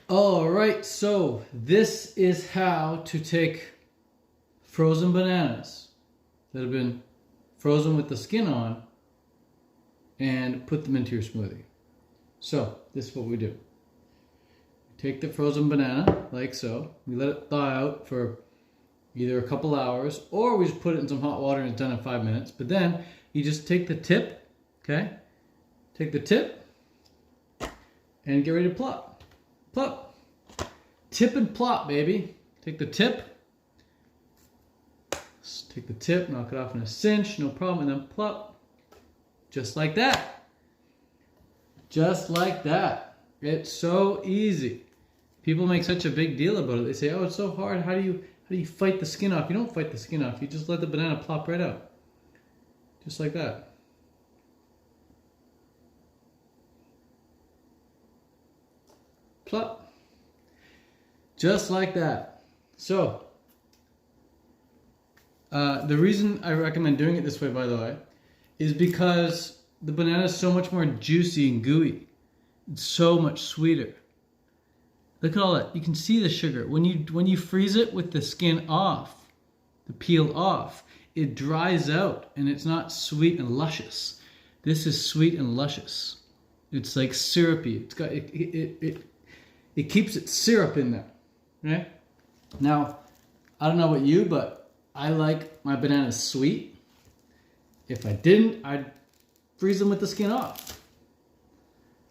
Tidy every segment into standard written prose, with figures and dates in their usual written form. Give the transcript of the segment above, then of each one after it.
All right, so this is how to take frozen bananas that have been frozen with the skin on and put them into your smoothie. So this is what we do. Take the frozen banana like so. We let it thaw out for either a couple hours or we just put it in some hot water and it's done in 5 minutes. But then you just take the tip, okay? Take the tip and get ready to plop. Plop. Tip and plop, baby. Take the tip. Take the tip, knock it off in a cinch, no problem, and then plop. Just like that. Just like that. It's so easy. People make such a big deal about it. They say, oh, it's so hard. How do you fight the skin off? You don't fight the skin off. You just let the banana plop right out. Just like that. Plop. Just like that. So, the reason I recommend doing it this way, by the way, is because the banana is so much more juicy and gooey. It's so much sweeter. Look at all that. You can see the sugar. When you freeze it with the skin off, the peel off, it dries out and it's not sweet and luscious. This is sweet and luscious. It's like syrupy. It's got it keeps its syrup in there. Right? Now, I don't know about you, but I like my bananas sweet. If I didn't, I'd freeze them with the skin off.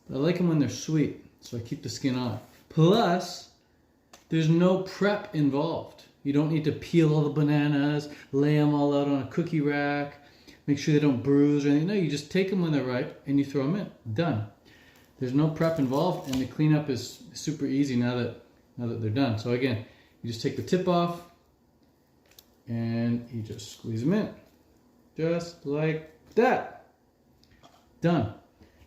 But I like them when they're sweet, so I keep the skin on. Plus, there's no prep involved. You don't need to peel all the bananas, lay them all out on a cookie rack, make sure they don't bruise or anything. No, you just take them when they're ripe and you throw them in. Done. There's no prep involved, and the cleanup is super easy now that they're done. So again, you just take the tip off and you just squeeze them in. Just like that. Done.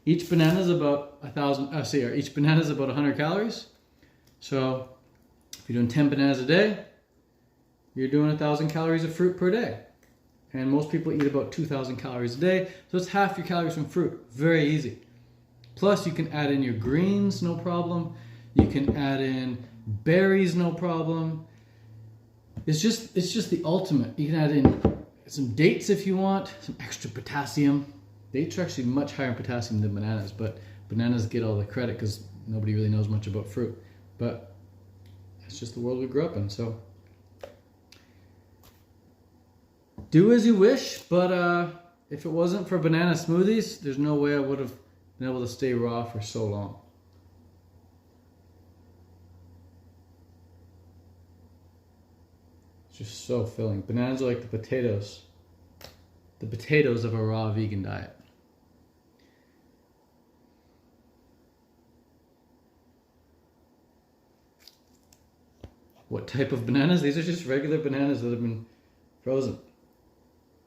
Each banana is about 100 calories. So if you're doing 10 bananas a day, you're doing 1,000 calories of fruit per day. And most people eat about 2,000 calories a day. So it's half your calories from fruit. Very easy. Plus you can add in your greens, no problem. You can add in berries, no problem. It's just the ultimate. You can add in some dates if you want, some extra potassium. Dates are actually much higher in potassium than bananas, but bananas get all the credit because nobody really knows much about fruit. But it's just the world we grew up in, so do as you wish. But if it wasn't for banana smoothies, there's no way I would have been able to stay raw for so long. Just so filling. Bananas are like the potatoes of a raw vegan diet. What type of bananas? These are just regular bananas that have been frozen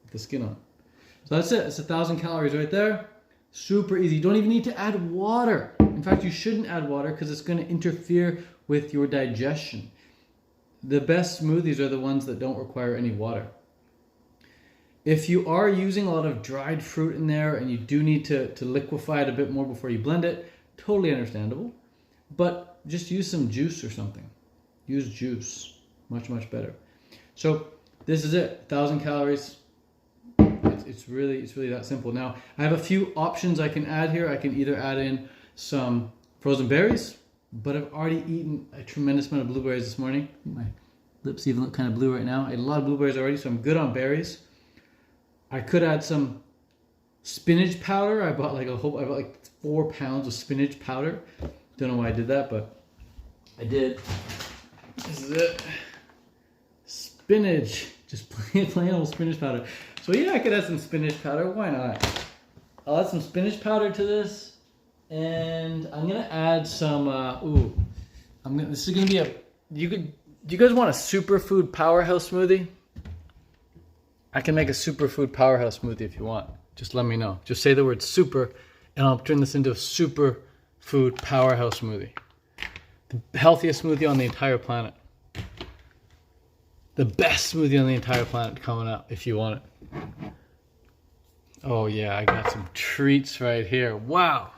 with the skin on. So that's it. It's 1,000 calories right there. Super easy. You don't even need to add water. In fact, you shouldn't add water because it's going to interfere with your digestion. The best smoothies are the ones that don't require any water. If you are using a lot of dried fruit in there and you do need to liquefy it a bit more before you blend it, totally understandable. But just use some juice or something. Use juice. Much, much better. So this is it. 1,000 calories. It's really that simple. Now, I have a few options I can add here. I can either add in some frozen berries, but I've already eaten a tremendous amount of blueberries this morning. My lips even look kind of blue right now. I ate a lot of blueberries already, so I'm good on berries. I could add some spinach powder. I bought like 4 pounds of spinach powder. Don't know why I did that, but I did. This is it. Spinach. Just plain old spinach powder. So yeah, I could add some spinach powder. Why not? I'll add some spinach powder to this. And I'm gonna add some. This is gonna be a. Do you guys want a superfood powerhouse smoothie? I can make a superfood powerhouse smoothie if you want. Just let me know. Just say the word super, and I'll turn this into a superfood powerhouse smoothie. The healthiest smoothie on the entire planet. The best smoothie on the entire planet coming up if you want it. Oh yeah, I got some treats right here. Wow.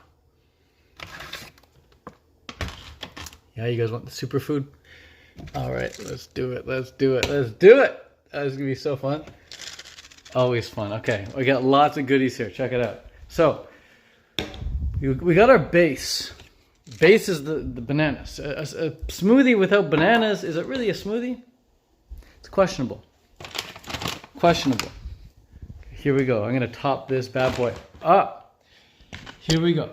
Yeah, you guys want the superfood? All right, let's do it. Let's do it. Let's do it. That's gonna be so fun. Always fun. Okay, we got lots of goodies here. Check it out. So we got our base. Base is the bananas. A smoothie without bananas, is it really a smoothie? It's questionable. Questionable. Here we go. I'm gonna top this bad boy up. Here we go.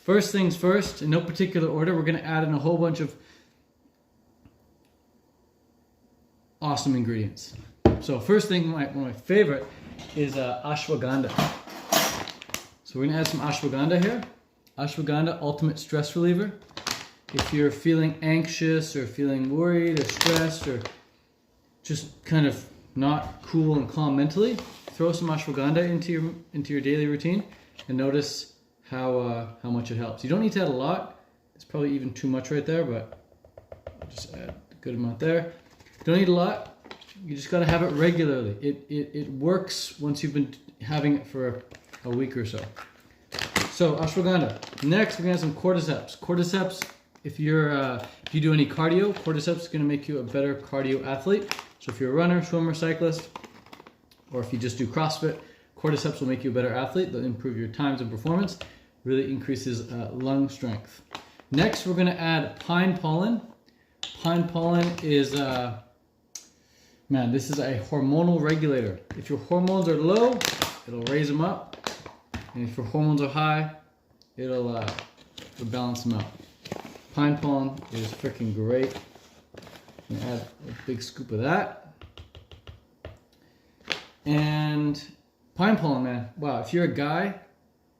First things first, in no particular order, we're gonna add in a whole bunch of awesome ingredients. So first thing, one of my favorite is ashwagandha. So we're gonna add some ashwagandha here. Ashwagandha, ultimate stress reliever. If you're feeling anxious or feeling worried or stressed or just kind of not cool and calm mentally, throw some ashwagandha into your daily routine and notice how much it helps. You don't need to add a lot. It's probably even too much right there, but I'll just add a good amount there. Don't need a lot. You just gotta have it regularly. It works once you've been having it for a week or so. So ashwagandha. Next, we're gonna have some cordyceps. Cordyceps, if you do any cardio, cordyceps is gonna make you a better cardio athlete. So if you're a runner, swimmer, cyclist, or if you just do CrossFit, cordyceps will make you a better athlete. They'll improve your times and performance. Really increases lung strength. Next, we're gonna add pine pollen. Pine pollen is this is a hormonal regulator. If your hormones are low, it'll raise them up. And if your hormones are high, it'll balance them out. Pine pollen is freaking great. I'm gonna add a big scoop of that. And pine pollen, man. Wow, if you're a guy,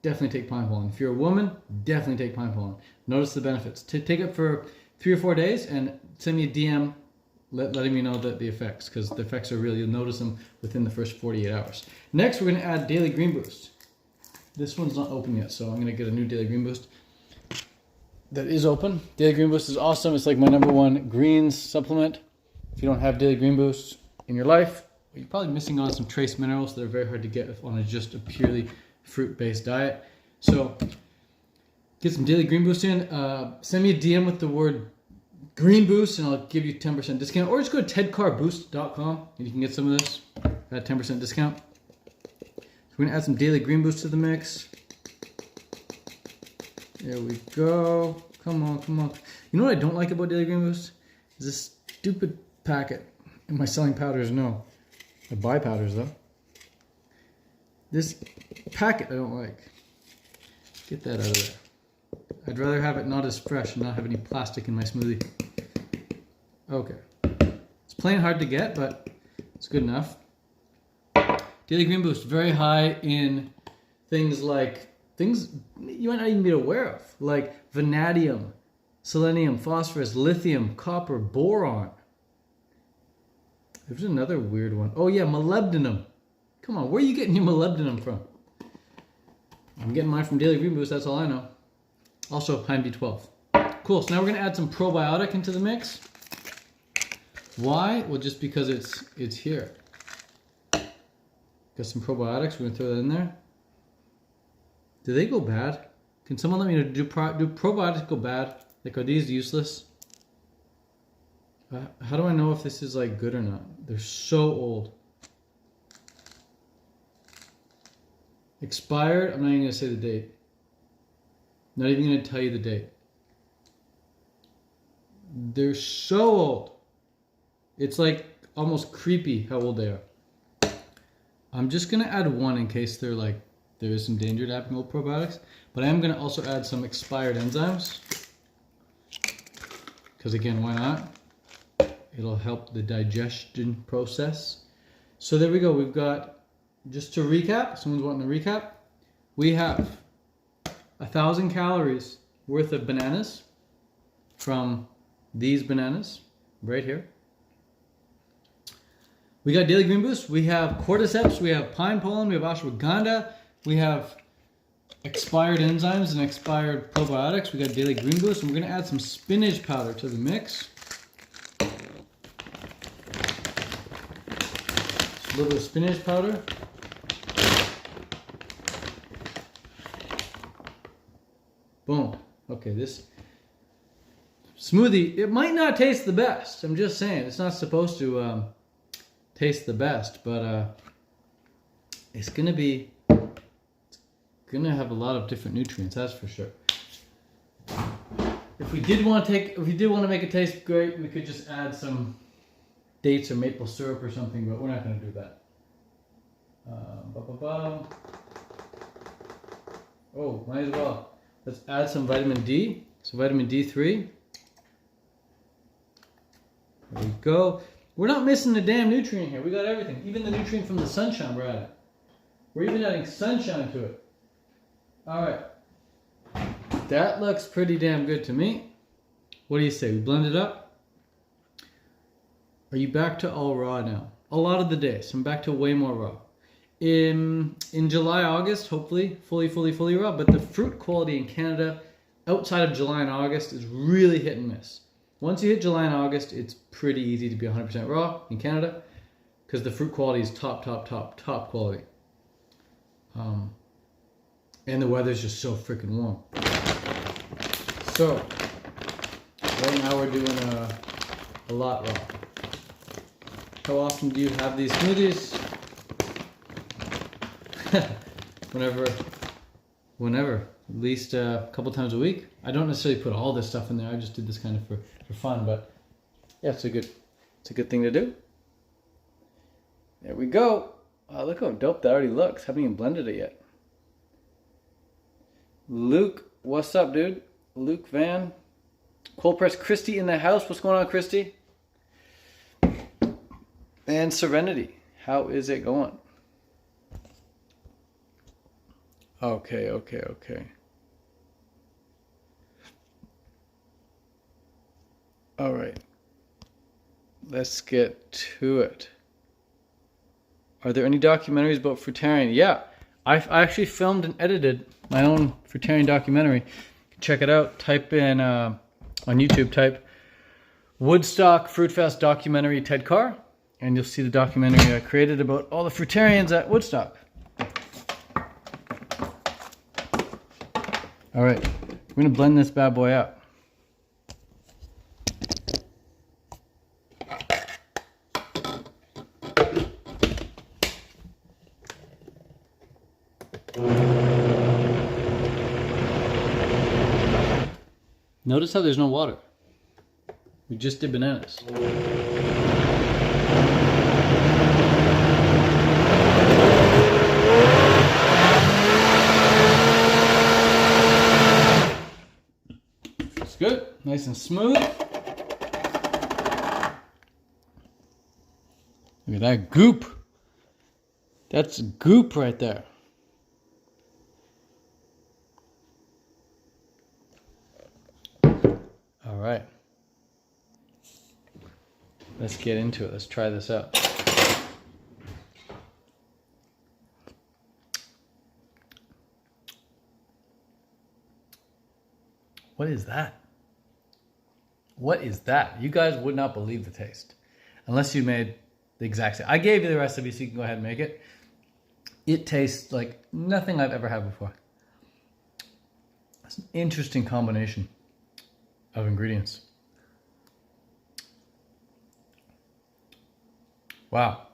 definitely take pine pollen. If you're a woman, definitely take pine pollen. Notice the benefits. Take it for 3 or 4 days and send me a DM letting me know the effects, because the effects are real. You'll notice them within the first 48 hours. Next, we're gonna add Daily Green Boost. This one's not open yet, so I'm gonna get a new Daily Green Boost that is open. Daily Green Boost is awesome. It's like my #1 greens supplement. If you don't have Daily Green Boost in your life, you're probably missing out on some trace minerals that are very hard to get on just a purely fruit-based diet. So get some Daily Green Boost in. Send me a DM with the word Green Boost and I'll give you 10% discount. Or just go to tedcarboost.com and you can get some of this at 10% discount. So we're gonna add some Daily Green Boost to the mix. There we go. Come on, come on. You know what I don't like about Daily Green Boost? Is this stupid packet. Am I selling powders? No. I buy powders though. This packet I don't like. Get that out of there. I'd rather have it not as fresh and not have any plastic in my smoothie. Okay. It's plain hard to get, but it's good enough. Daily Green Boost, very high in things you might not even be aware of, like vanadium, selenium, phosphorus, lithium, copper, boron. There's another weird one. Oh yeah, molybdenum. Come on, where are you getting your molybdenum from? I'm getting mine from Daily Green Boost, that's all I know. Also, high in B12. Cool, so now we're gonna add some probiotic into the mix. Why? Well, just because it's here. Got some probiotics, we're gonna throw that in there. Do they go bad? Can someone let me know, do probiotics go bad? Like, are these useless? How do I know if this is like good or not? They're so old. Expired, I'm not even gonna say the date. Not even gonna tell you the date. They're so old. It's like almost creepy how old they are. I'm just gonna add one in case there is some danger to having old probiotics. But I am gonna also add some expired enzymes. Because again, why not? It'll help the digestion process. So there we go. We've got, just to recap, someone's wanting to recap. We have 1,000 calories worth of bananas from these bananas right here. We got Daily Green Boost. We have cordyceps. We have pine pollen. We have ashwagandha. We have expired enzymes and expired probiotics. We got Daily Green Boost. And we're going to add some spinach powder to the mix. Just a little bit of spinach powder. Boom. Okay, smoothie, it might not taste the best. I'm just saying, it's not supposed to taste the best, but it's gonna have a lot of different nutrients, that's for sure. If we did want to make it taste great, we could just add some dates or maple syrup or something, but we're not gonna do that. Oh, might as well. Let's add some vitamin D. So vitamin D3. There we go. We're not missing a damn nutrient here. We got everything. Even the nutrient from the sunshine we're adding. We're even adding sunshine to it. Alright. That looks pretty damn good to me. What do you say? We blend it up? Are you back to all raw now? A lot of the days. I'm back to way more raw. In July, August, hopefully, fully raw. But the fruit quality in Canada, outside of July and August, is really hit and miss. Once you hit July and August, it's pretty easy to be 100% raw in Canada because the fruit quality is top quality. And the weather's just so freaking warm. So, right now we're doing a lot raw. How often do you have these smoothies? Whenever. At least a couple times a week. I don't necessarily put all this stuff in there. I just did this kind of for fun, but yeah, it's a good thing to do. There we go. Oh, look how dope that already looks. Haven't even blended it yet. Luke, what's up, dude? Luke Van. Cold Press Christy in the house. What's going on, Christy? And Serenity. How is it going? Okay. All right. Let's get to it. Are there any documentaries about fruitarian? Yeah, I actually filmed and edited my own fruitarian documentary. Check it out. Type in on YouTube, type Woodstock Fruit Fest documentary Ted Carr, and you'll see the documentary I created about all the fruitarians at Woodstock. All right, we're gonna blend this bad boy out. Notice how there's no water. We just did bananas. It's good, nice and smooth. Look at that goop. That's goop right there. All right. Let's get into it. Let's try this out. What is that? What is that? You guys would not believe the taste unless you made the exact same. I gave you the recipe so you can go ahead and make it. It tastes like nothing I've ever had before. It's an interesting combination of ingredients. Wow.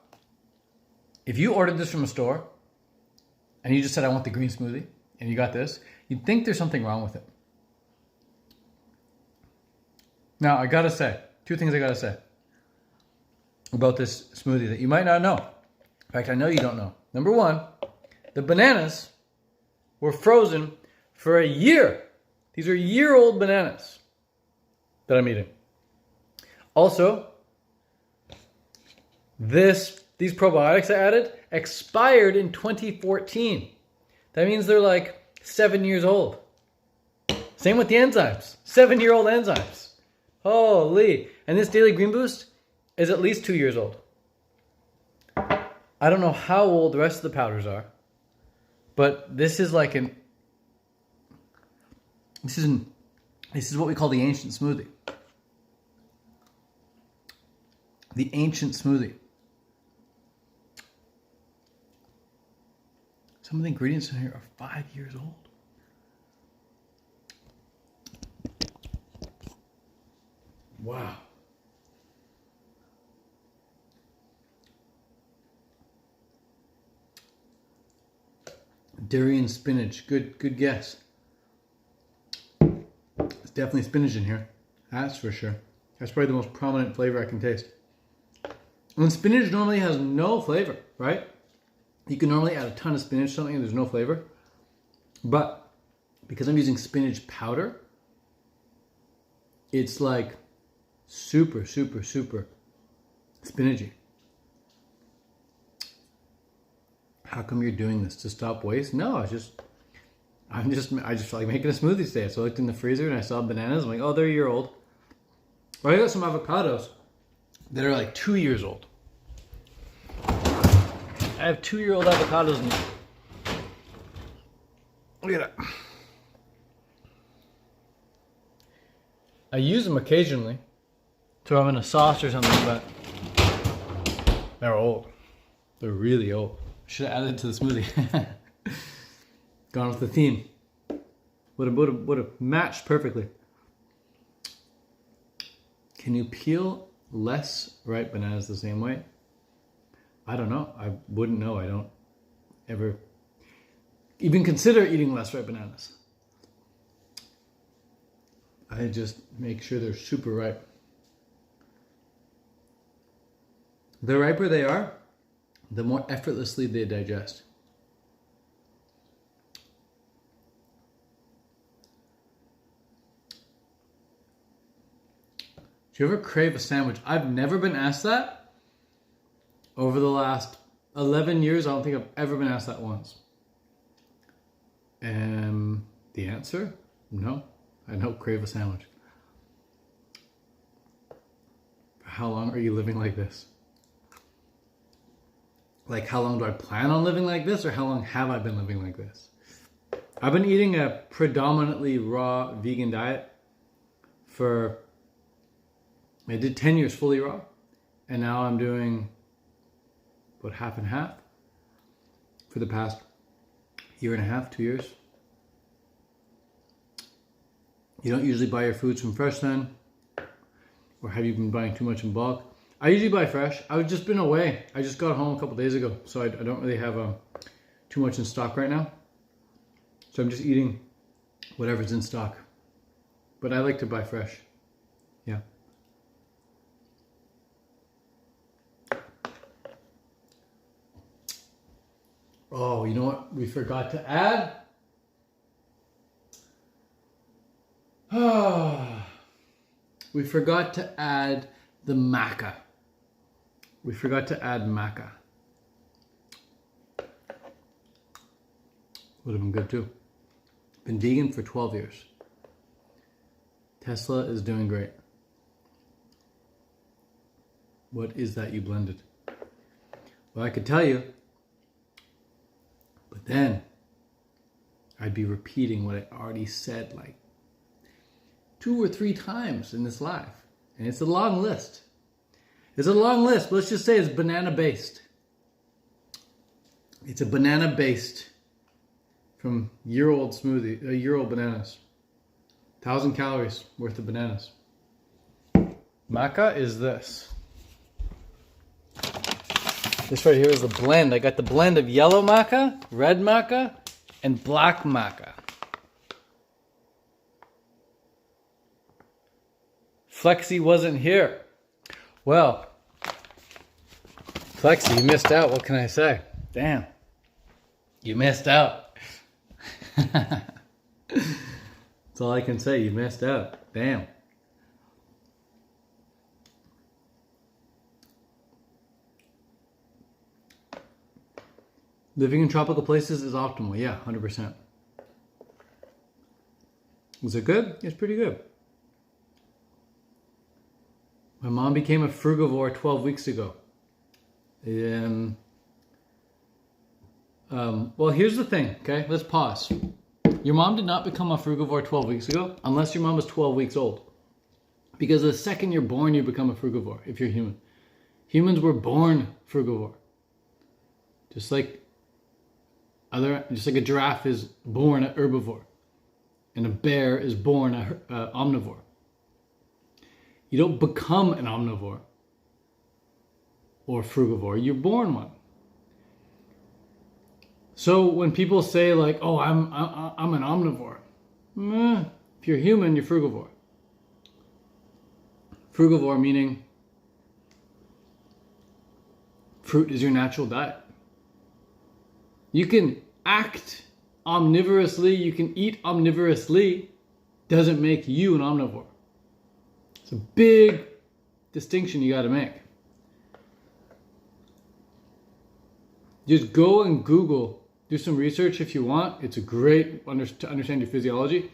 If you ordered this from a store and you just said, I want the green smoothie, and you got this, you'd think there's something wrong with it. Now, I gotta say, two things I gotta say about this smoothie that you might not know. In fact, I know you don't know. Number one, the bananas were frozen for a year. These are year-old bananas that I'm eating. Also, these probiotics I added expired in 2014. That means they're like 7 years old. Same with the enzymes. 7-year-old enzymes. Holy. And this Daily Green Boost is at least 2 years old. I don't know how old the rest of the powders are, but this is like this is what we call the ancient smoothie. The ancient smoothie. Some of the ingredients in here are 5 years old. Wow. Durian spinach. Good guess. There's definitely spinach in here. That's for sure. That's probably the most prominent flavor I can taste. And spinach normally has no flavor, right? You can normally add a ton of spinach to something and there's no flavor. But because I'm using spinach powder, it's like super, super, super spinachy. How come you're doing this? To stop waste? No, I just feel like making a smoothie today. So I looked in the freezer and I saw bananas. I'm like, oh, they're a year old. Or I got some avocados that are like 2 years old. I have 2-year-old avocados in here. Look at that. I use them occasionally. Throw them in a sauce or something, but they're old. They're really old. Should have added it to the smoothie. Gone with the theme. Would have matched perfectly. Can you peel less ripe bananas the same way? I don't know. I wouldn't know. I don't ever even consider eating less ripe bananas. I just make sure they're super ripe. The riper they are, the more effortlessly they digest. Do you ever crave a sandwich? I've never been asked that. Over the last 11 years, I don't think I've ever been asked that once. And the answer? No. I don't crave a sandwich. How long are you living like this? Like, how long do I plan on living like this, or how long have I been living like this? I've been eating a predominantly raw vegan diet for, I did 10 years fully raw, and now I'm doing about half and half for the past year and a half, 2 years. You don't usually buy your foods from fresh then? Or have you been buying too much in bulk? I usually buy fresh. I've just been away. I just got home a couple days ago, so I don't really have too much in stock right now. So I'm just eating whatever's in stock. But I like to buy fresh. Yeah. Oh, you know what we forgot to add? We forgot to add the maca. We forgot to add maca. Would have been good too. Been vegan for 12 years. Tesla is doing great. What is that you blended? Well, I could tell you, but then I'd be repeating what I already said like 2 or 3 times in this live. And it's a long list. It's a long list, but let's just say it's banana based. It's a banana based from year-old smoothie, year-old bananas. 1,000 calories worth of bananas. Maca is this. This right here is the blend. I got the blend of yellow maca, red maca, and black maca. Flexi wasn't here. Well, Flexi, you missed out. What can I say? Damn. You missed out. That's all I can say. You missed out. Damn. Living in tropical places is optimal. Yeah, 100%. Was it good? It's pretty good. My mom became a frugivore 12 weeks ago. Well, here's the thing, okay? Let's pause. Your mom did not become a frugivore 12 weeks ago, unless your mom was 12 weeks old. Because the second you're born, you become a frugivore, if you're human. Humans were born frugivore. Just like a giraffe is born an herbivore. And a bear is born an omnivore. You don't become an omnivore or frugivore. You're born one. So when people say like, "Oh, I'm an omnivore," if you're human, you're frugivore. Frugivore meaning fruit is your natural diet. You can act omnivorously, you can eat omnivorously, doesn't make you an omnivore. It's a big distinction you got to make. Just go and Google, do some research if you want. It's a great to understand your physiology.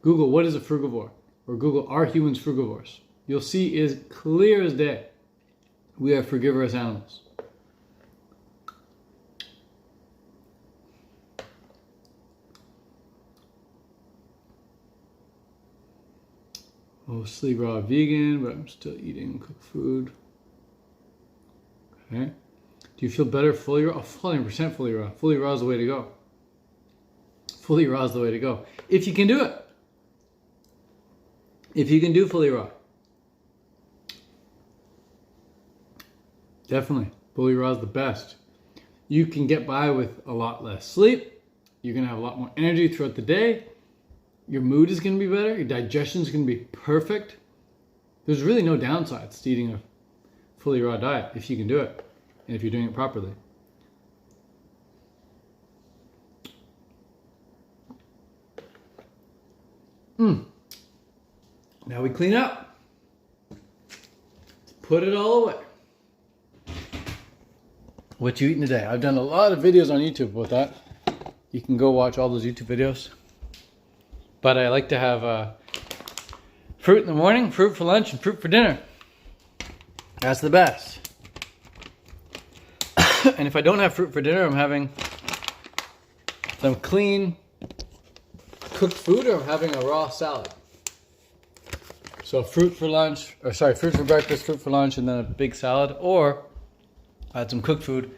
Google what is a frugivore, or Google are humans frugivores. You'll see is clear as day. We are frugivorous animals. Mostly raw vegan, but I'm still eating cooked food. Okay. Do you feel better fully raw? Oh, 100% fully raw. Fully raw is the way to go. Fully raw is the way to go. If you can do it. If you can do fully raw. Definitely. Fully raw is the best. You can get by with a lot less sleep. You're going to have a lot more energy throughout the day. Your mood is going to be better. Your digestion is going to be perfect. There's really no downsides to eating a fully raw diet if you can do it and if you're doing it properly. Now we clean up. Let's put it all away. What you eating today? I've done a lot of videos on YouTube about that. You can go watch all those YouTube videos. But I like to have fruit in the morning, fruit for lunch, and fruit for dinner. That's the best. And if I don't have fruit for dinner, I'm having some clean cooked food, or I'm having a raw salad. So fruit for lunch, fruit for breakfast, fruit for lunch, and then a big salad. Or I had some cooked food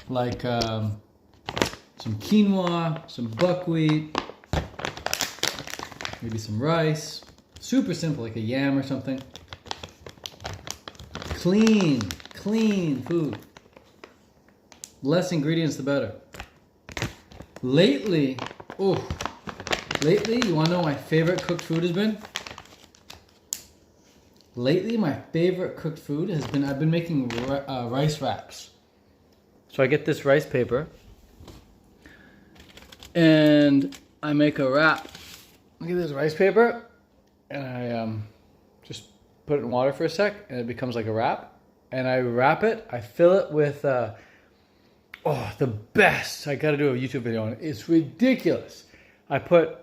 like some quinoa, some buckwheat, maybe some rice. Super simple, like a yam or something. Clean food. Less ingredients, the better. Lately, you want to know what my favorite cooked food has been? Lately, my favorite cooked food has been, I've been making rice wraps. So I get this rice paper, and I make a wrap. Look at this rice paper, and I just put it in water for a sec, and it becomes like a wrap. And I wrap it, I fill it with, the best. I gotta do a YouTube video on it. It's ridiculous. I put a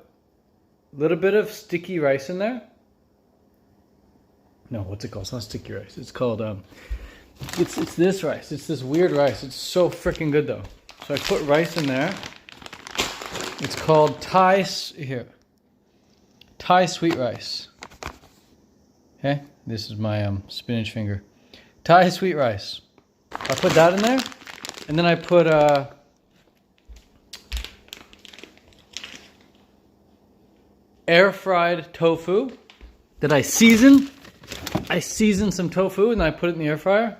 little bit of sticky rice in there. No, what's it called? It's not sticky rice. It's called, it's this rice. It's this weird rice. It's so freaking good though. So I put rice in there. It's called Thai sweet rice. Okay, this is my spinach finger. Thai sweet rice. I put that in there, and then I put air fried tofu that I season. I season some tofu and I put it in the air fryer.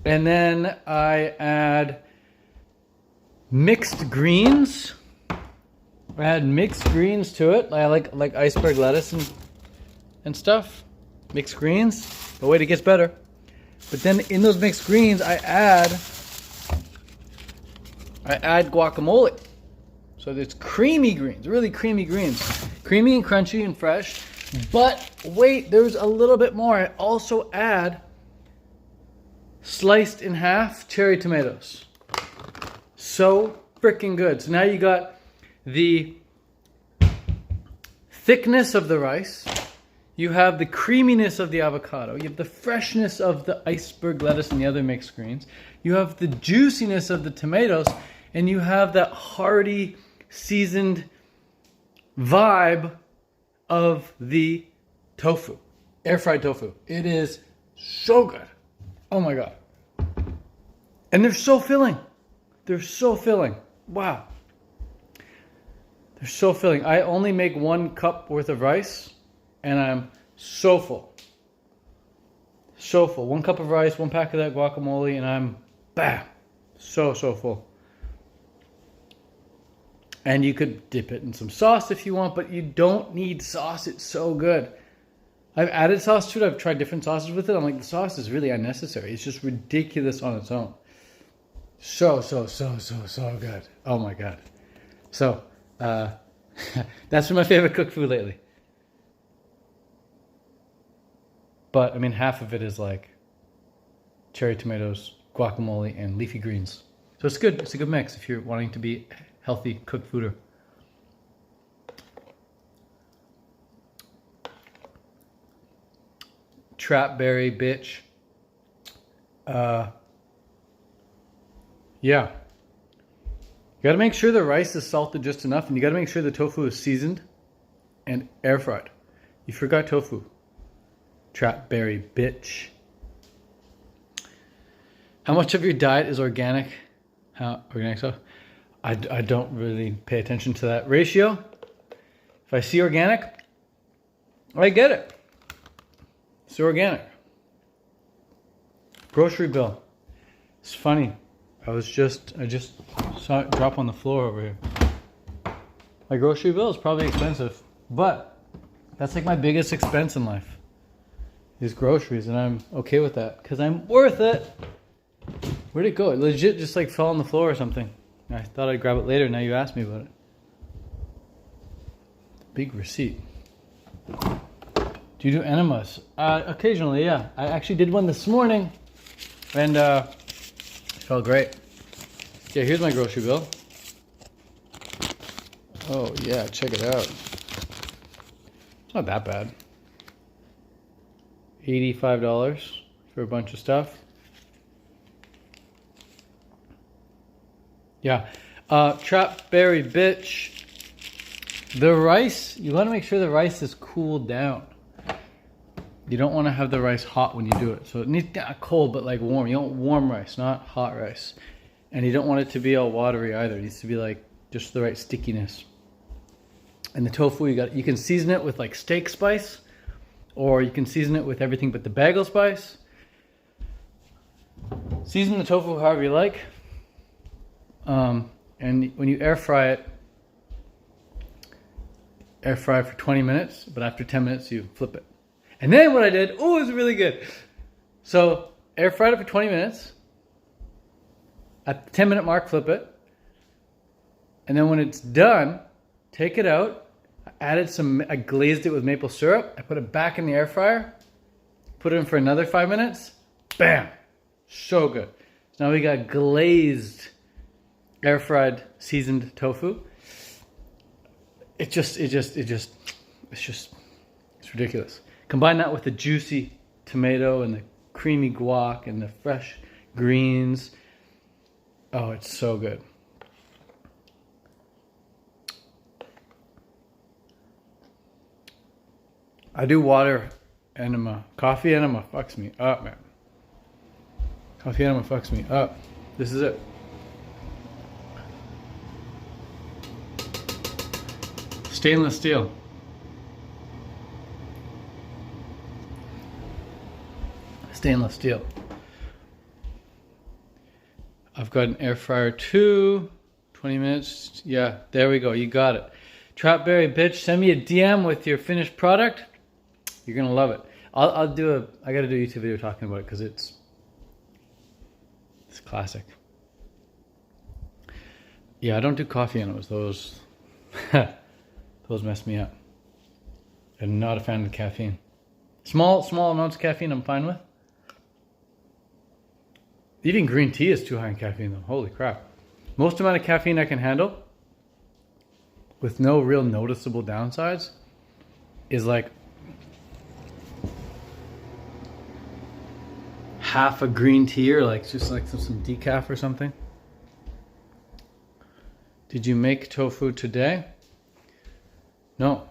And then I add mixed greens. I add mixed greens to it. I like iceberg lettuce and stuff. Mixed greens. But wait, it gets better. But then in those mixed greens, I add guacamole. So there's creamy greens, really creamy greens. Creamy and crunchy and fresh. But wait, there's a little bit more. I also add sliced in half cherry tomatoes. So freaking good. So now you got the thickness of the rice. You have the creaminess of the avocado. You have the freshness of the iceberg lettuce and the other mixed greens. You have the juiciness of the tomatoes. And you have that hearty, seasoned vibe of the tofu. Air-fried tofu. It is so good. Oh my God. And they're so filling. They're so filling. Wow. They're so filling. I only make 1 cup worth of rice. and I'm so full. So full. 1 cup of rice, 1 pack of that guacamole, and I'm, bam, so full. And you could dip it in some sauce if you want, but you don't need sauce. It's so good. I've added sauce to it. I've tried different sauces with it. I'm like, the sauce is really unnecessary. It's just ridiculous on its own. So good. Oh my God. So, that's been my favorite cooked food lately. But, I mean, half of it is like cherry tomatoes, guacamole, and leafy greens. So it's good. It's a good mix if you're wanting to be healthy cooked fooder. Trap berry, bitch. Yeah. You gotta make sure the rice is salted just enough, and you gotta make sure the tofu is seasoned and air fried. You forgot tofu. Trap berry, bitch. How much of your diet is organic? Organic stuff? I don't really pay attention to that ratio. If I see organic, I get it. It's organic. Grocery bill. It's funny. I just saw it drop on the floor over here. My grocery bill is probably expensive, but that's like my biggest expense in life. Is groceries, and I'm okay with that because I'm worth it. Where'd it go? It legit just like fell on the floor or something. I thought I'd grab it later. Now you asked me about it. Big receipt. Do you do enemas? Occasionally, yeah. I actually did one this morning, and it felt great. Yeah, here's my grocery bill. Oh yeah, check it out. It's not that bad. $85 for a bunch of stuff. Yeah. Trap berry, bitch. The rice, you want to make sure the rice is cooled down. You don't want to have the rice hot when you do it. So it needs not cold, but like warm. You want warm rice, not hot rice. And you don't want it to be all watery either. It needs to be like just the right stickiness. And the tofu, you can season it with like steak spice, or you can season it with everything but the bagel spice. Season the tofu however you like. And when you air fry it for 20 minutes, but after 10 minutes you flip it. And then what I did, it was really good. So air fried it for 20 minutes. At the 10-minute mark, flip it. And then when it's done, take it out. I glazed it with maple syrup. I put it back in the air fryer. Put it in for another 5 minutes. Bam! So good. So now we got glazed, air fried, seasoned tofu. It's ridiculous. Combine that with the juicy tomato and the creamy guac and the fresh greens. Oh, it's so good. I do water enema. Coffee enema fucks me up, man. Coffee enema fucks me up. This is it. Stainless steel. Stainless steel. I've got an air fryer too. 20 minutes. Yeah, there we go. You got it. Trap berry, bitch. Send me a DM with your finished product. You're gonna love it. I gotta do a YouTube video talking about it because it's classic. Yeah, I don't do coffee enemas. Those mess me up. I'm not a fan of caffeine. Small amounts of caffeine I'm fine with. Eating green tea is too high in caffeine though. Holy crap. Most amount of caffeine I can handle with no real noticeable downsides is like half a green tea, or like just like some decaf or something. Did you make tofu today? No.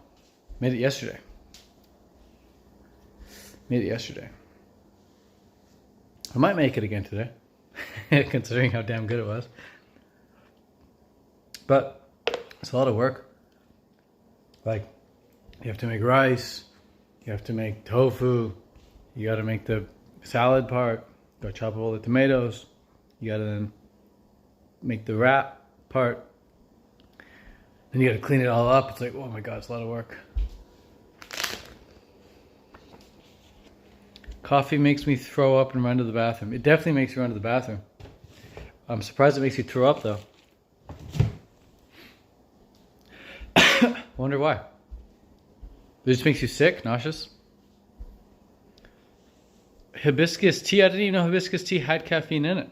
Made it yesterday. I might make it again today, considering how damn good it was. But it's a lot of work. Like, you have to make rice, You have to make tofu. You got to make the salad part. You got to chop up all the tomatoes. You got to then make the wrap part. Then you got to clean it all up. It's like, oh my God, it's a lot of work. Coffee makes me throw up and run to the bathroom. It definitely makes you run to the bathroom. I'm surprised it makes you throw up though. Wonder why. It just makes you sick, nauseous. Hibiscus tea. I didn't even know hibiscus tea had caffeine in it.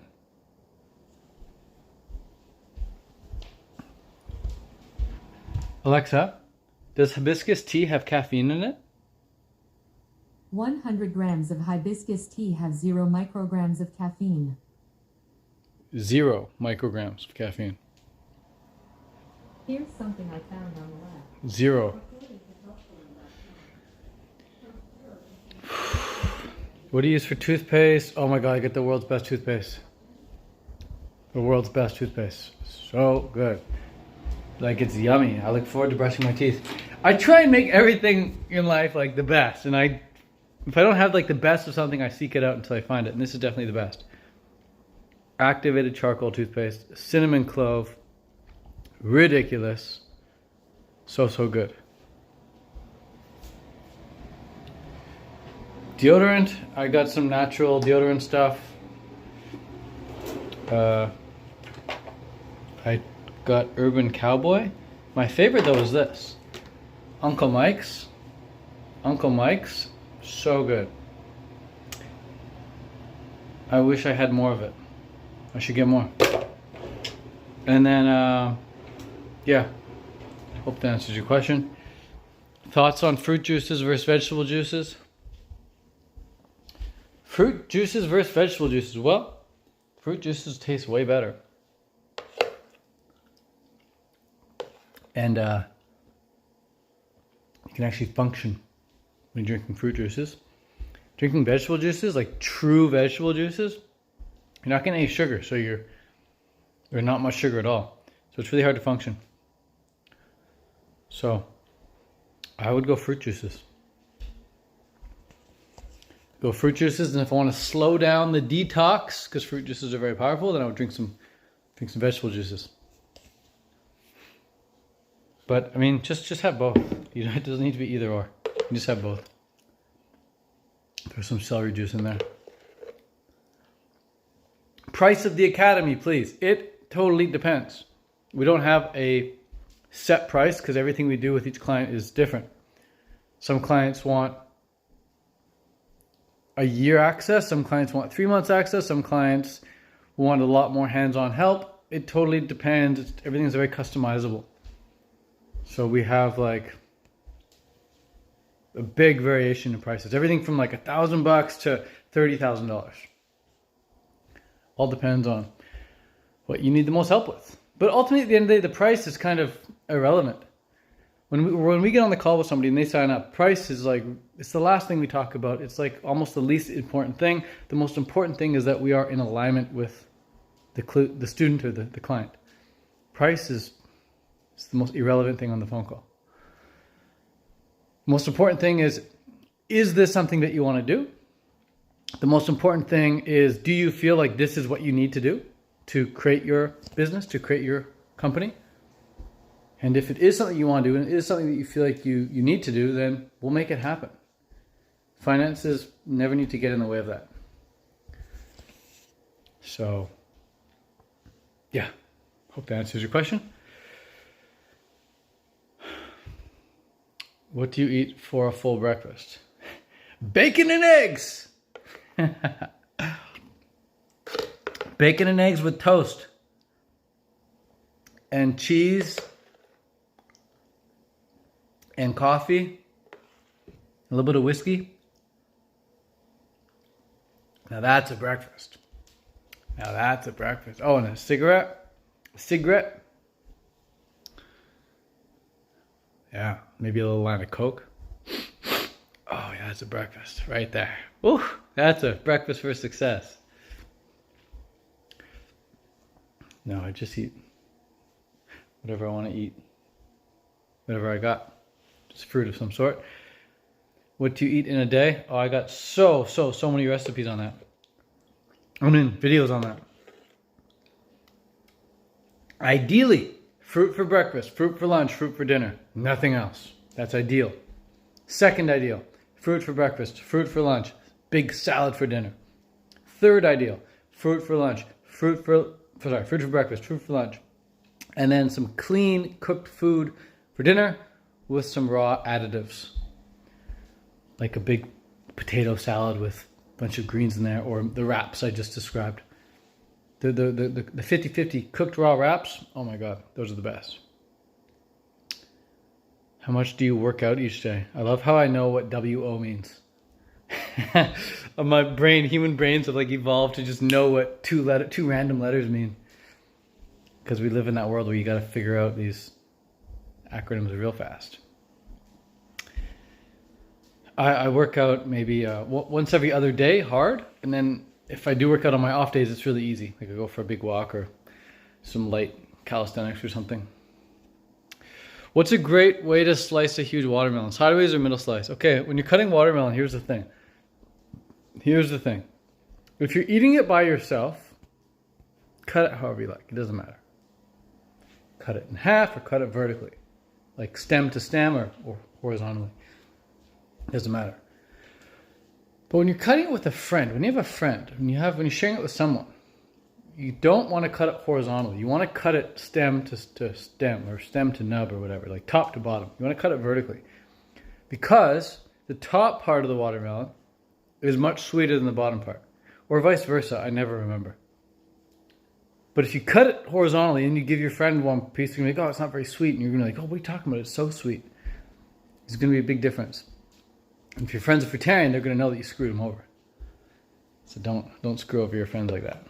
Alexa, does hibiscus tea have caffeine in it? 100 grams of hibiscus tea have 0 micrograms of caffeine. 0 micrograms of caffeine. Here's something I found on the lab. 0. What do you use for toothpaste? Oh my God, I get the world's best toothpaste. The world's best toothpaste. So good. Like, it's yummy. I look forward to brushing my teeth. I try and make everything in life like the best. And if I don't have like the best of something, I seek it out until I find it. And this is definitely the best. Activated charcoal toothpaste. Cinnamon clove. Ridiculous. So good. Deodorant. I got some natural deodorant stuff. I got Urban Cowboy. My favorite though is this. Uncle Mike's. Uncle Mike's. So good. I wish I had more of it. I should get more. And then, yeah. Hope that answers your question. Thoughts on fruit juices versus vegetable juices? Fruit juices versus vegetable juices. Well, fruit juices taste way better. And you can actually function when you're drinking fruit juices. Drinking vegetable juices, like true vegetable juices, you're not getting any sugar, so there's not much sugar at all. So it's really hard to function. So I would go fruit juices. Go fruit juices, and if I want to slow down the detox, because fruit juices are very powerful, then I would drink some vegetable juices. But I mean, just have both. It doesn't need to be either or. You can just have both. Throw some celery juice in there. Price of the academy, please. It totally depends. We don't have a set price because everything we do with each client is different. Some clients want a year access. Some clients want 3 months access. Some clients want a lot more hands-on help. It totally depends. Everything's very customizable. So we have like a big variation in prices. Everything from like $1,000 to $30,000. All depends on what you need the most help with. But ultimately, at the end of the day, the price is kind of irrelevant. When we get on the call with somebody and they sign up, price is like, it's the last thing we talk about. It's like almost the least important thing. The most important thing is that we are in alignment with the student or the client. Price is the most irrelevant thing on the phone call. Most important thing is this something that you want to do? The most important thing is, do you feel like this is what you need to do to create your business, to create your company? And if it is something you want to do, and it is something that you feel like you need to do, then we'll make it happen. Finances never need to get in the way of that. So, yeah, hope that answers your question. What do you eat for a full breakfast? Bacon and eggs! Bacon and eggs with toast. And cheese. And coffee. A little bit of whiskey. Now that's a breakfast. Now that's a breakfast. Oh, and a cigarette. Yeah, maybe a little line of Coke. Oh yeah, that's a breakfast right there. Ooh, that's a breakfast for success. No, I just eat whatever I want to eat. Whatever I got. Just fruit of some sort. what to eat in a day. Oh, I got so many recipes on that. I mean, videos on that. Ideally, fruit for breakfast, fruit for lunch, fruit for dinner. Nothing else. That's ideal. Second ideal, fruit for breakfast, fruit for lunch, big salad for dinner. Third ideal, fruit for lunch, fruit for breakfast, fruit for lunch. And then some clean cooked food for dinner with some raw additives. Like a big potato salad with a bunch of greens in there, or the wraps I just described. The 50-50 cooked raw wraps, oh my God, those are the best. How much do you work out each day? I love how I know what WO means. My brain, human brains have like evolved to just know what two random letters mean. Because we live in that world where you got to figure out these acronyms real fast. I work out maybe once every other day hard, and then if I do work out on my off days, it's really easy. Like I go for a big walk or some light calisthenics or something. What's a great way to slice a huge watermelon? Sideways or middle slice? Okay, when you're cutting watermelon, here's the thing. If you're eating it by yourself, cut it however you like. It doesn't matter. Cut it in half or cut it vertically. Like stem to stem or horizontally. It doesn't matter. But when you're cutting it with a friend, when you have a friend, when you're sharing it with someone, you don't want to cut it horizontally. You want to cut it stem to stem or stem to nub or whatever, like top to bottom. You want to cut it vertically. Because the top part of the watermelon is much sweeter than the bottom part. Or vice versa, I never remember. But if you cut it horizontally and you give your friend one piece, you're going to be like, oh, it's not very sweet. And you're going to be like, oh, what are you talking about? It's so sweet. There's going to be a big difference. And if your friend's a fruitarian, they're going to know that you screwed them over. So don't screw over your friends like that.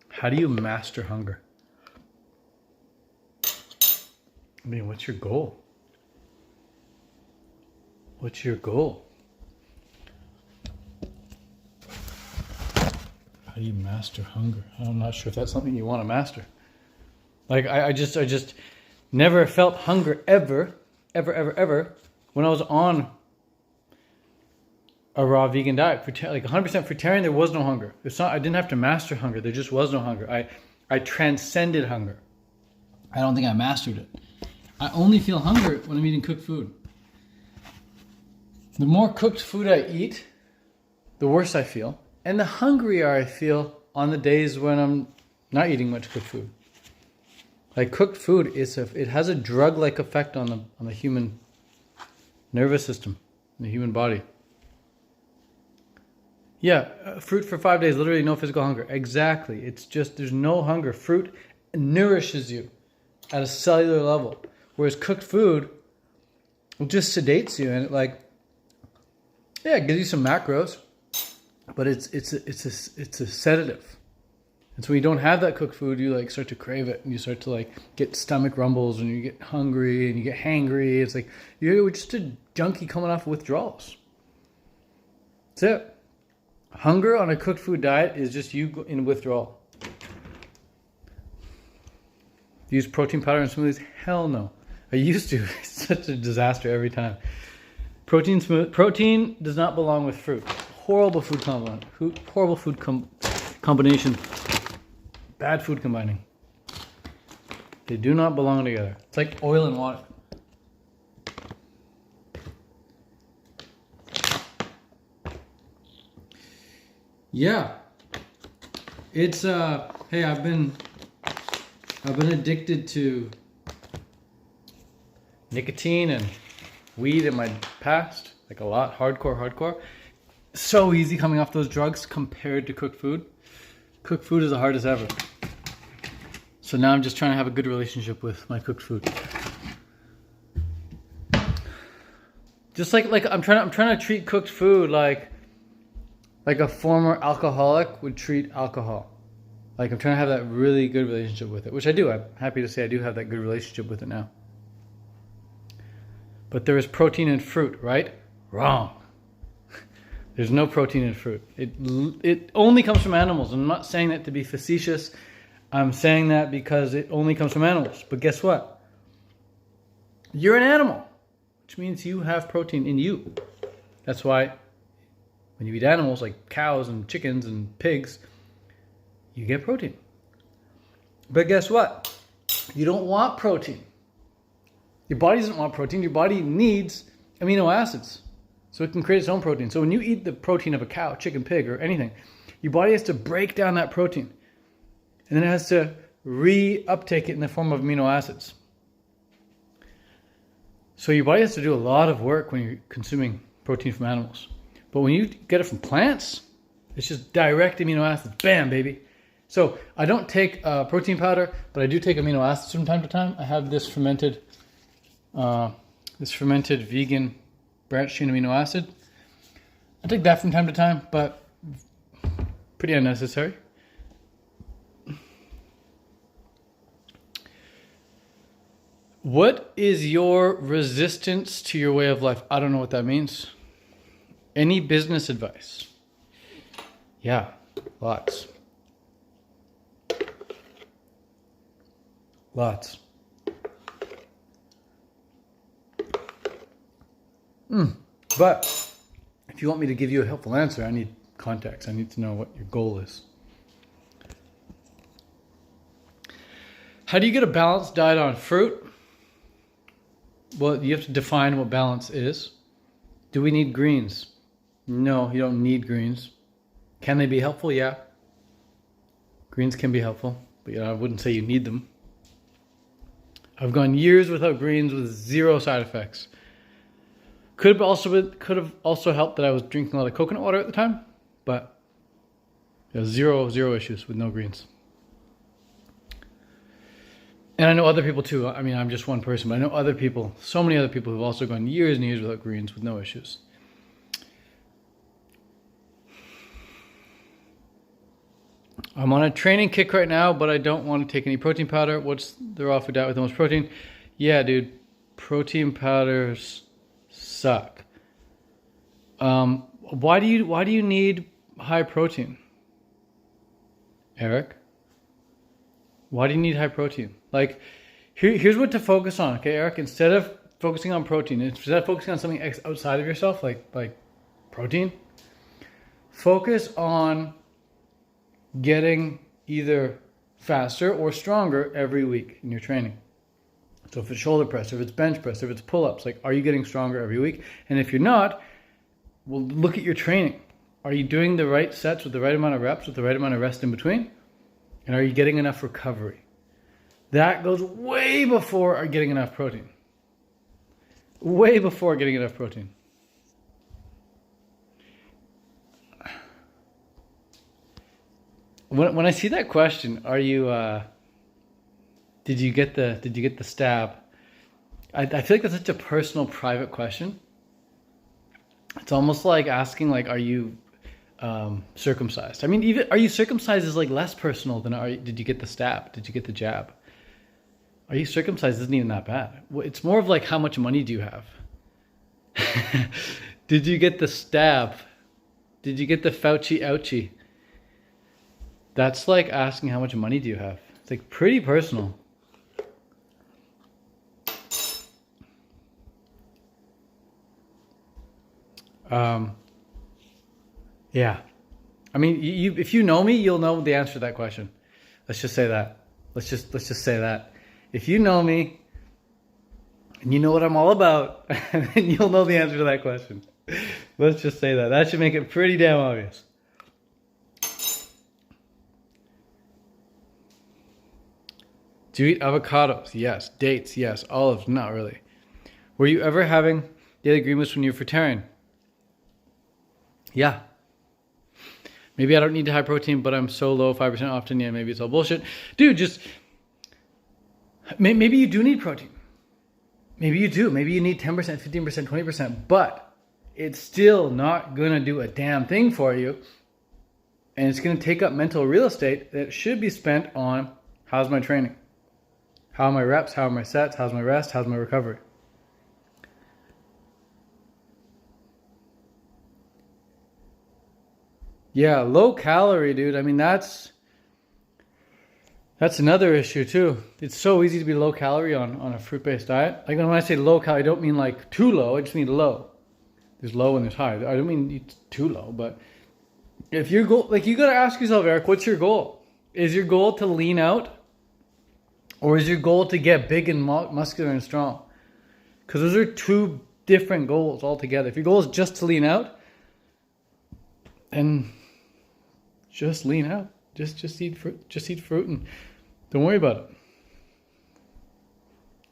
How do you master hunger? I mean, what's your goal? What's your goal? How do you master hunger? I'm not sure if that's something you want to master. Like I just never felt hunger ever when I was on a raw vegan diet. Like 100% fruitarian, there was no hunger. I didn't have to master hunger. There just was no hunger. I transcended hunger. I don't think I mastered it. I only feel hunger when I'm eating cooked food. The more cooked food I eat, the worse I feel. And the hungrier I feel on the days when I'm not eating much cooked food. Like cooked food, it has a drug-like effect on the human nervous system, the human body. Yeah, fruit for 5 days, literally no physical hunger. Exactly. It's just, there's no hunger. Fruit nourishes you at a cellular level. Whereas cooked food, it just sedates you and it gives you some macros, but it's a sedative. And so when you don't have that cooked food, you start to crave it and you start to get stomach rumbles and you get hungry and you get hangry. It's like you're just a junkie coming off of withdrawals. That's it. Hunger on a cooked food diet is just you in withdrawal. Use protein powder in smoothies? Hell no. I used to. It's such a disaster every time. Protein does not belong with fruit. Horrible food combination. Bad food combining. They do not belong together. It's like oil and water. Yeah. It's hey, I've been addicted to nicotine and weed in my past, a lot, hardcore. So easy coming off those drugs compared to cooked food. Cooked food is the hardest ever. So now I'm just trying to have a good relationship with my cooked food. Just like I'm trying to treat cooked food like a former alcoholic would treat alcohol. I'm trying to have that really good relationship with it, which I do. I'm happy to say I do have that good relationship with it now. But there is protein in fruit, right? Wrong. There's no protein in fruit. It only comes from animals. I'm not saying that to be facetious. I'm saying that because it only comes from animals. But guess what? You're an animal, which means you have protein in you. That's why when you eat animals like cows and chickens and pigs, you get protein. But guess what? You don't want protein. Your body doesn't want protein. Your body needs amino acids so it can create its own protein. So when you eat the protein of a cow, chicken, pig, or anything, your body has to break down that protein. And then it has to re-uptake it in the form of amino acids. So your body has to do a lot of work when you're consuming protein from animals. But when you get it from plants, it's just direct amino acids. Bam, baby. So I don't take protein powder, but I do take amino acids from time to time. I have this fermented vegan branched chain amino acid. I take that from time to time, but pretty unnecessary. What is your resistance to your way of life? I don't know what that means. Any business advice? Yeah, lots. Lots. But if you want me to give you a helpful answer, I need context. I need to know what your goal is. How do you get a balanced diet on fruit? Well, you have to define what balance is. Do we need greens? No, you don't need greens. Can they be helpful? Yeah. Greens can be helpful, but I wouldn't say you need them. I've gone years without greens with zero side effects. Could have also helped that I was drinking a lot of coconut water at the time, but zero issues with no greens. And I know other people too. I mean, I'm just one person, but I know other people, so many other people who've also gone years and years without greens with no issues. I'm on a training kick right now, but I don't want to take any protein powder. What's the raw food diet with the most protein? Yeah, dude, protein powders suck. Why do you need high protein, Eric? Why do you need high protein? Like, here's what to focus on, okay, Eric? Instead of focusing on protein, instead of focusing on something outside of yourself, like protein, focus on getting either faster or stronger every week in your training. So if it's shoulder press, if it's bench press, if it's pull-ups, like, are you getting stronger every week? And if you're not, well, look at your training. Are you doing the right sets with the right amount of reps, with the right amount of rest in between? And are you getting enough recovery? That goes way before getting enough protein. Way before getting enough protein. When I see that question, are you did you get the stab? I feel like that's such a personal, private question. It's almost like asking, like, are you circumcised? I mean, even are you circumcised is like less personal than did you get the stab? Did you get the jab? Are you circumcised isn't even that bad. It's more of like, how much money do you have? Did you get the stab? Did you get the Fauci ouchie? That's like asking how much money do you have. It's like pretty personal. Yeah. I mean, if you know me, you'll know the answer to that question. Let's just say that. Let's just say that. If you know me and you know what I'm all about, then you'll know the answer to that question. Let's just say that. That should make it pretty damn obvious. Do you eat avocados? Yes. Dates? Yes. Olives? Not really. Were you ever having daily green moose when you were vegetarian? Yeah. Maybe I don't need high protein, but I'm so low 5% often. Yeah, maybe it's all bullshit. Dude, just... Maybe you do need protein. Maybe you do. Maybe you need 10%, 15%, 20%. But it's still not going to do a damn thing for you. And it's going to take up mental real estate that should be spent on, how's my training? How are my reps? How are my sets? How's my rest? How's my recovery? Yeah, low calorie, dude. I mean, that's That's another issue too. It's so easy to be low calorie on a fruit-based diet. Like when I say low calorie, I don't mean like too low. I just mean low. There's low and there's high. I don't mean too low, but if your goal, like you got to ask yourself, Eric, what's your goal? Is your goal to lean out, or is your goal to get big and muscular and strong? Because those are two different goals altogether. If your goal is just to lean out, then just lean out. Just eat fruit. Just eat fruit and don't worry about it.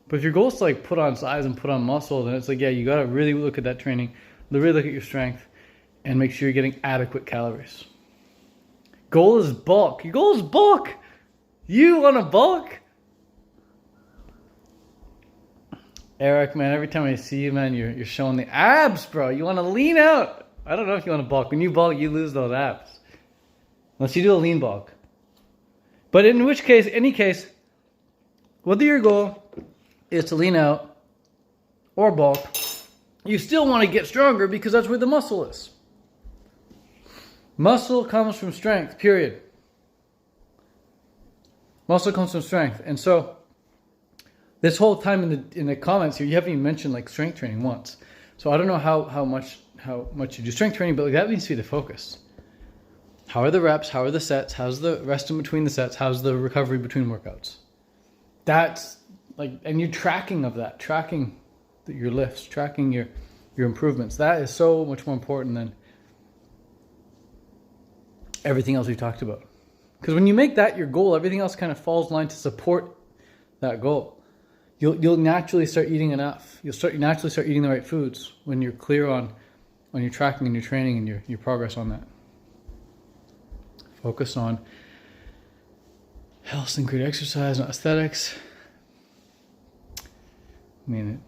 But if your goal is to like put on size and put on muscle, then it's like, yeah, you got to really look at that training, really look at your strength, and make sure you're getting adequate calories. Goal is bulk. Your goal is bulk. You want to bulk? Eric, man, every time I see you, man, you're showing the abs, bro. You want to lean out. I don't know if you want to bulk. When you bulk, you lose those abs. Unless you do a lean bulk. But in which case, any case, whether your goal is to lean out or bulk, you still want to get stronger because that's where the muscle is. Muscle comes from strength, period. Muscle comes from strength. And so this whole time in the comments here, you haven't even mentioned like strength training once. So I don't know how much you do strength training, but like, that needs to be the focus. How are the reps? How are the sets? How's the rest in between the sets? How's the recovery between workouts? That's like, and you're tracking of that, tracking your lifts, tracking your improvements. That is so much more important than everything else we've talked about. Because when you make that your goal, everything else kind of falls in line to support that goal. You'll naturally start eating enough. You'll naturally start eating the right foods when you're clear on your tracking and your training and your progress on that. Focus on health and great exercise, not aesthetics. I mean,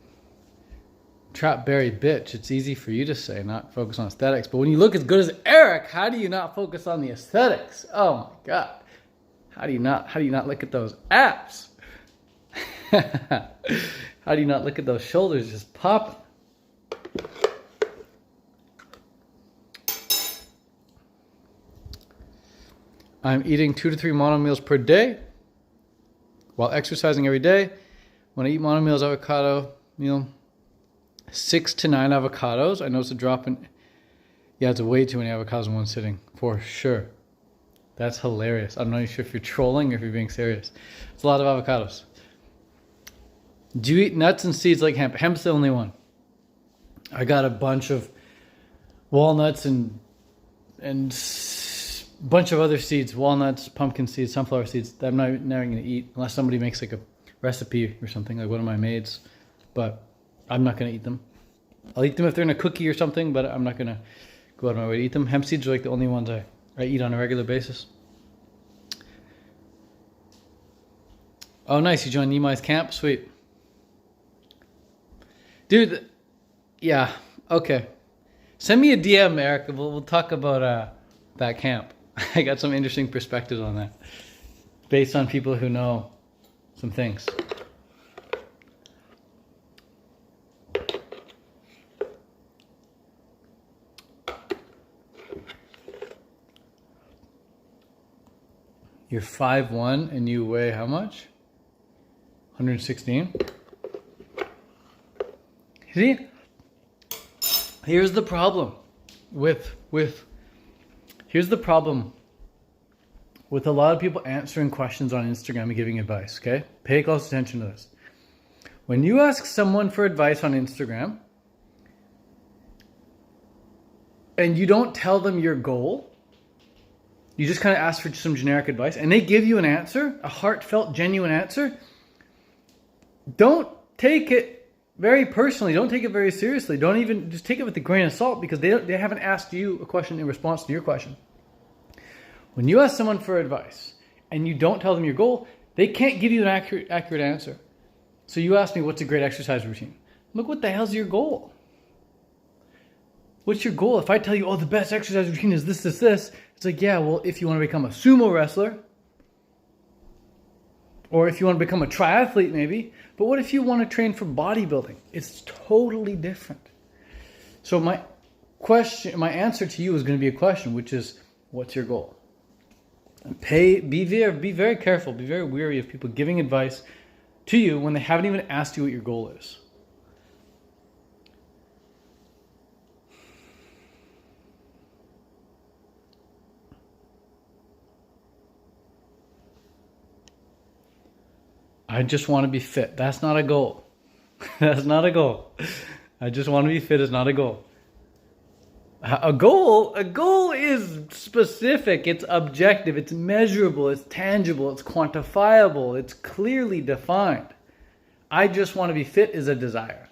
trap berry bitch, it's easy for you to say, not focus on aesthetics. But when you look as good as Eric, how do you not focus on the aesthetics? Oh my God. How do you not look at those abs? How do you not look at those shoulders just popping? I'm eating 2 to 3 mono meals per day while exercising every day. When I eat mono meals, avocado meal, 6 to 9 avocados. I noticed a drop in, yeah, it's way too many avocados in one sitting, for sure. That's hilarious. I'm not even sure if you're trolling or if you're being serious. It's a lot of avocados. Do you eat nuts and seeds like hemp? Hemp's the only one. I got a bunch of walnuts and bunch of other seeds, walnuts, pumpkin seeds, sunflower seeds that I'm never going to eat unless somebody makes like a recipe or something, like one of my maids. But I'm not going to eat them. I'll eat them if they're in a cookie or something, but I'm not going to go out of my way to eat them. Hemp seeds are like the only ones I eat on a regular basis. Oh, nice. You joined Nimai's camp? Sweet. Dude, yeah, okay. Send me a DM, Eric. We'll talk about that camp. I got some interesting perspectives on that based on people who know some things. You're 5'1" and you weigh how much? 116? See? Here's the problem here's the problem with a lot of people answering questions on Instagram and giving advice, okay? Pay close attention to this. When you ask someone for advice on Instagram and you don't tell them your goal, you just kind of ask for some generic advice and they give you an answer, a heartfelt, genuine answer, don't take it very personally. Don't take it very seriously. Don't even, just take it with a grain of salt because they haven't asked you a question in response to your question. When you ask someone for advice and you don't tell them your goal, they can't give you an accurate answer. So you ask me, what's a great exercise routine? Look, what the hell's your goal? What's your goal? If I tell you, oh, the best exercise routine is this, it's like, yeah, well, if you want to become a sumo wrestler, or if you want to become a triathlete maybe, but what if you want to train for bodybuilding? It's totally different. So my answer to you is going to be a question, which is, what's your goal? Be very careful, be very wary of people giving advice to you when they haven't even asked you what your goal is. I just want to be fit. That's not a goal. That's not a goal. I just want to be fit is not a goal. A goal is specific, it's objective, it's measurable, it's tangible, it's quantifiable, it's clearly defined. I just want to be fit is a desire.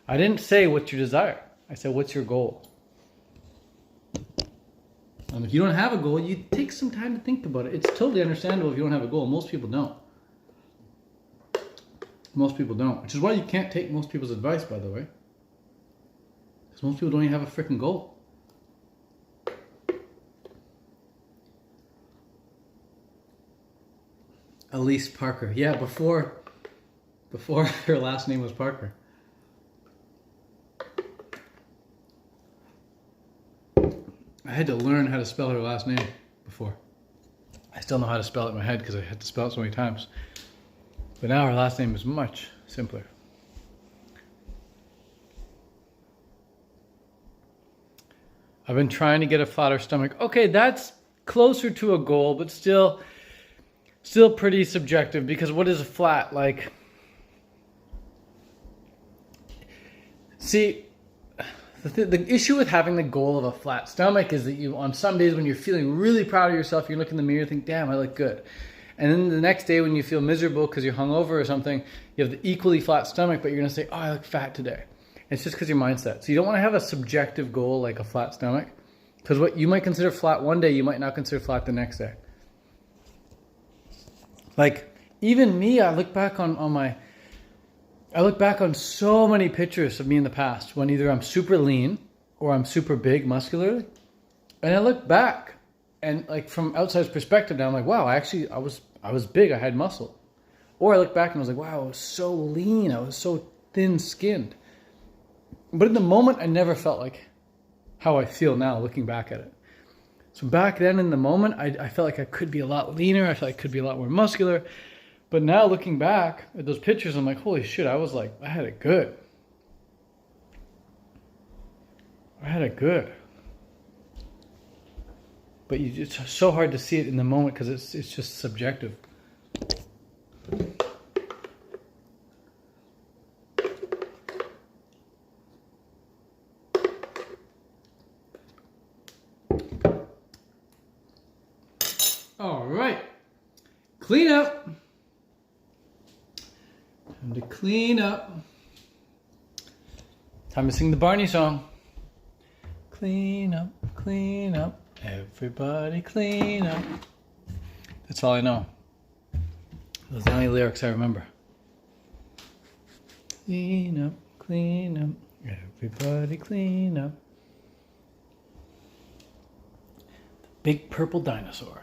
I didn't say what's your desire. I said what's your goal. And if you don't have a goal, you take some time to think about it. It's totally understandable if you don't have a goal. Most people don't. Most people don't. Which is why you can't take most people's advice, by the way. Because most people don't even have a freaking goal. Elise Parker. Yeah, before her last name was Parker. I had to learn how to spell her last name before. I still know how to spell it in my head because I had to spell it so many times. But now her last name is much simpler. I've been trying to get a flatter stomach. Okay, that's closer to a goal, but still pretty subjective, because what is a flat? Like, see, the issue with having the goal of a flat stomach is that you, on some days when you're feeling really proud of yourself, you look in the mirror and think, damn, I look good. And then the next day when you feel miserable because you're hungover or something, you have the equally flat stomach, but you're going to say, oh, I look fat today. It's just because your mindset. So you don't want to have a subjective goal like a flat stomach, because what you might consider flat one day, you might not consider flat the next day. Like, even me, I look back on so many pictures of me in the past when either I'm super lean or I'm super big muscularly. And I look back and, like, from outside perspective now, I'm like, wow, I was big, I had muscle. Or I look back and I was like, wow, I was so lean, I was so thin-skinned. But in the moment, I never felt like how I feel now looking back at it. So back then in the moment, I felt like I could be a lot leaner, I felt like I could be a lot more muscular. But now looking back at those pictures, I'm like, holy shit, I had it good. I had it good. But it's so hard to see it in the moment because it's just subjective. All right, clean up. Time to clean up. Time to sing the Barney song. Clean up, everybody clean up. That's all I know. Those are the only lyrics I remember. Clean up, everybody clean up. The big purple dinosaur.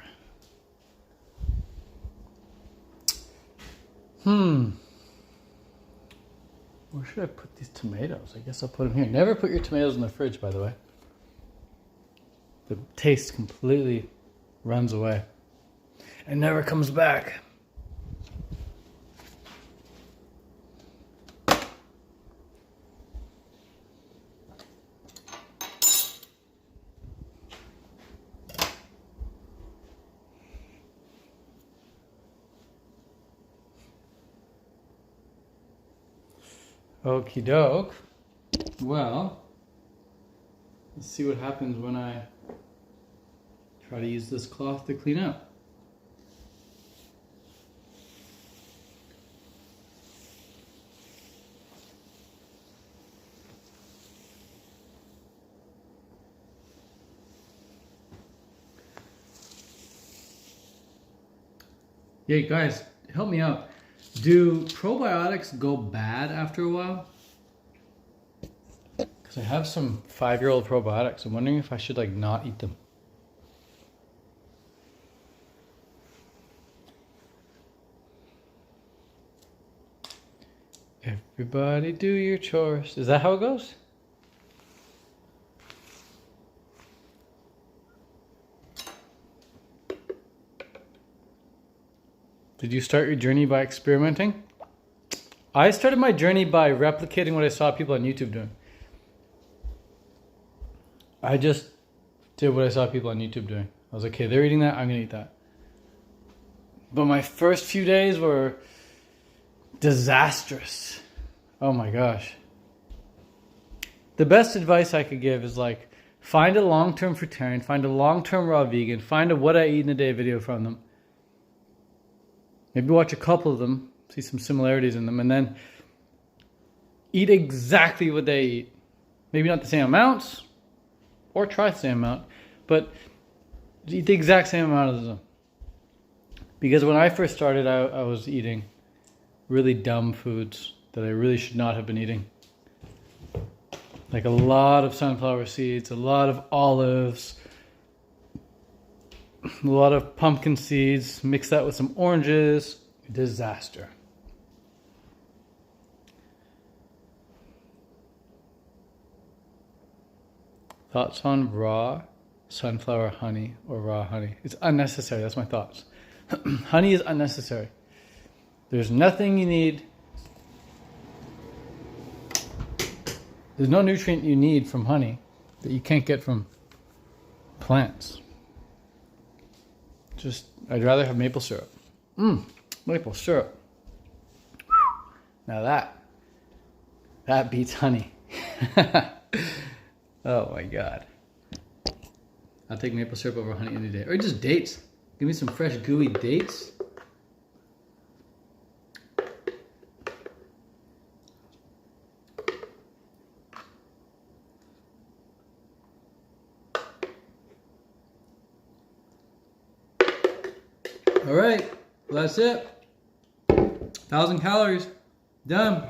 Where should I put these tomatoes? I guess I'll put them here. Never put your tomatoes in the fridge, by the way. The taste completely runs away and never comes back. Okie doke. Well, let's see what happens when I try to use this cloth to clean up. Yeah, guys, help me out. Do probiotics go bad after a while? Because I have some 5-year-old probiotics. I'm wondering if I should like not eat them. Everybody do your chores. Is that how it goes? Did you start your journey by experimenting? I started my journey by replicating what I saw people on YouTube doing. I just did what I saw people on YouTube doing. I was like, okay, they're eating that, I'm gonna eat that. But my first few days were disastrous. Oh my gosh. The best advice I could give is like, find a long-term fruitarian, find a long-term raw vegan, find a what I eat in a day video from them. Maybe watch a couple of them, see some similarities in them, and then eat exactly what they eat. Maybe not the same amounts, or try the same amount, but eat the exact same amount as them. Because when I first started, I was eating really dumb foods that I really should not have been eating. Like a lot of sunflower seeds, a lot of olives, a lot of pumpkin seeds, mix that with some oranges. Disaster. Thoughts on raw sunflower honey or raw honey? It's unnecessary. That's my thoughts. Honey is unnecessary. There's nothing you need. There's no nutrient you need from honey that you can't get from plants. I'd rather have maple syrup. Maple syrup. Now that beats honey. Oh my God. I'll take maple syrup over honey any day. Or just dates. Give me some fresh gooey dates. All right, well, that's it. 1,000 calories, done.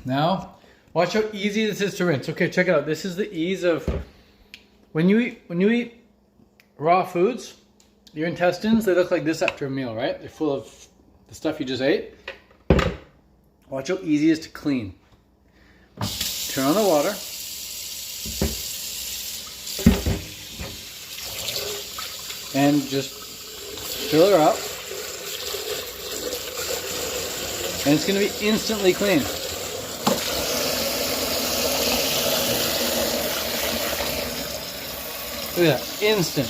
Now, watch how easy this is to rinse. Okay, check it out. This is the ease of when you eat raw foods. Your intestines, they look like this after a meal, right? They're full of the stuff you just ate. Watch how easy it is to clean. Turn on the water. And just fill her up. And it's going to be instantly clean. Look at that, instant.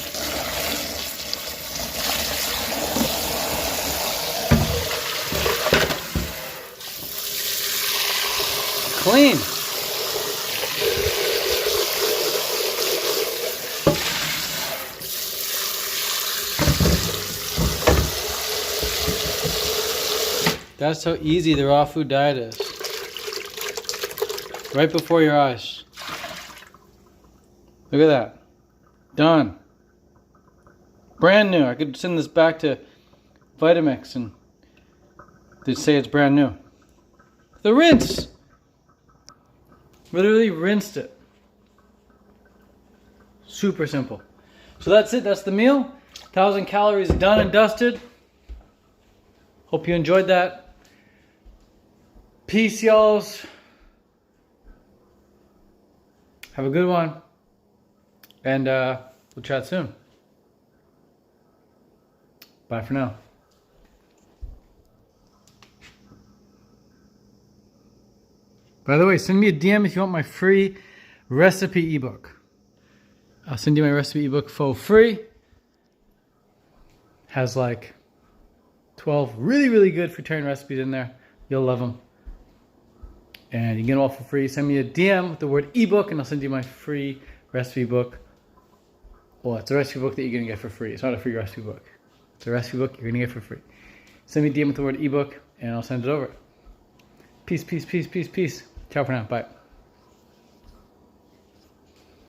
Clean. That's how easy the raw food diet is. Right before your eyes. Look at that. Done. Brand new. I could send this back to Vitamix and they'd say it's brand new. The rinse. Literally rinsed it. Super simple. So that's it. That's the meal. 1,000 calories done and dusted. Hope you enjoyed that. Peace, y'alls. Have a good one. And we'll chat soon. Bye for now. By the way, send me a DM if you want my free recipe ebook. I'll send you my recipe ebook for free. Has like 12 really, really good fruitarian recipes in there. You'll love them. And you can get them all for free. Send me a DM with the word ebook and I'll send you my free recipe book. Well, it's a recipe book that you're going to get for free. It's not a free recipe book. It's a recipe book you're going to get for free. Send me a DM with the word ebook and I'll send it over. Peace, peace, peace, peace, peace. Ciao for now. Bye.